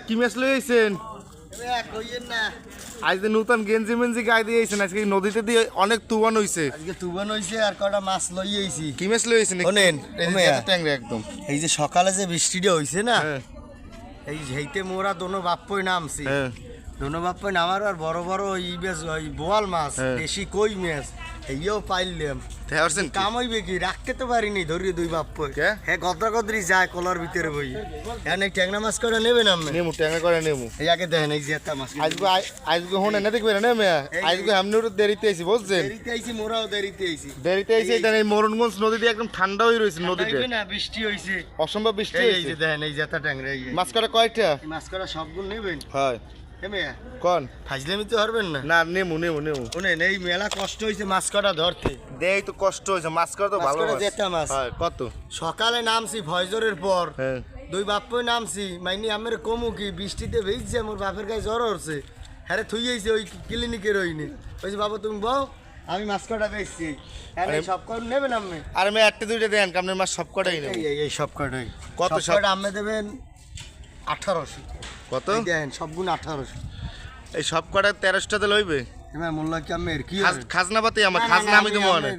কি মাছ লইছেন? আজ নতুন গেঞ্জি মেঞ্জি গায়ে দিয়েছেন, আজকে নদীতে দিয়ে অনেক তুফান হইছে। আজকে তুফান হইছে আর কটা মাছ লই আইছি। কি মাছ লইছেন? শোনেন ট্যাংরা একদম। এই যে সকালে যে বৃষ্টিটা হইছে না, এই হেইতে মোরা দোনো বাপ্পই নামছি। দোনো বাপ্পই নামার আর বড় বড় ওই বোয়াল মাছ, দেশি কই মাছ এইও পাইলাম। কাম হইবে কি, রাখতে তো পারিনি ধরি দুই বাপ্পই। হ্যাঁ গদরা গদরি যায় কলার ভিতরে বই। হ্যাঁ এই ট্যাংরা মাছ করে নেবেন আপনি? নেমু ট্যাংরা করে নেমু। এই আগে দেখেন এই যে একটা মাছ আজকে হোনে না দেখবেন না মেয়া, আজকে আমনুর দেরিতে আইছি বুঝছেন? দেরিতে আইছি, মোরাও দেরিতে আইছি। দেরিতে আইছি এটা এই মরণগঞ্জ নদীতে একদম ঠান্ডা হয়ে রইছে নদীতে। না বৃষ্টি হইছে, অসম্ভব বৃষ্টি এই হইছে। যে দেখেন এই যে একটা ট্যাংরা। এই মাছ কাটা কয়টা? মাছ করা সবগুলো নেবেন? হয় হেমিয়া কোন ফাজলামি তো পারবেন না। না নেমু নেমু নেমু। শুনেন এই মেলা কষ্ট হইছে মাছ কটা ধরতে। দেই তো কষ্ট হইছে, মাছ কাটা তো ভালো মাছ। জেতা মাছ হয় কত? সকালে নামছি ফজরের পর, হ্যাঁ দুই বাপ্পই নামছি। মাইনি আমের কমু কি বৃষ্টিতে ভিজছে, মোর বাপের গায়ে জ্বর হচ্ছে। হ্যাঁ থুই আইছে ওই ক্লিনিকের ওইনি। বলছি বাবা তুমি বউ, আমি মাছ কটা বেচছি। হ্যাঁ সব কটা নেবেন আপনি? আর আমি একটা দুইটা দেন কামনের মাছ সব কটাই নেব। এই সব কটাই কত সব কটা আপনি দেবেন 1800। কত দেন সবগুলো 1800। এই সব কটা 1300তে লইবে? এবার মূল্য কি আমের কি খাজনা পাতি আমার খাজনা আমি দেবো না।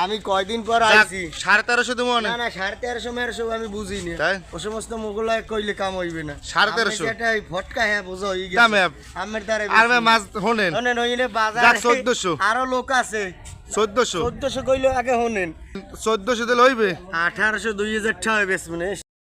আমি কয়দিন পর আইছি। 1350 দেবো না। না না 1350 মেরশো আমি বুঝিনি। তাই ও সমস্ত মোগলা কইলে কাম হইবে না। 1350 এটা ফটকা হ্যাঁ বুঝো হই গেছে। দামে আমের দ্বারে আর মাছ হোনেন শুনেন ওইনে বাজারে 1400 আরো লোক আছে। 1400 1400 কইলো আগে শুনেন 1400 তে লইবে। 1800 2000 টাকা বেচবেন।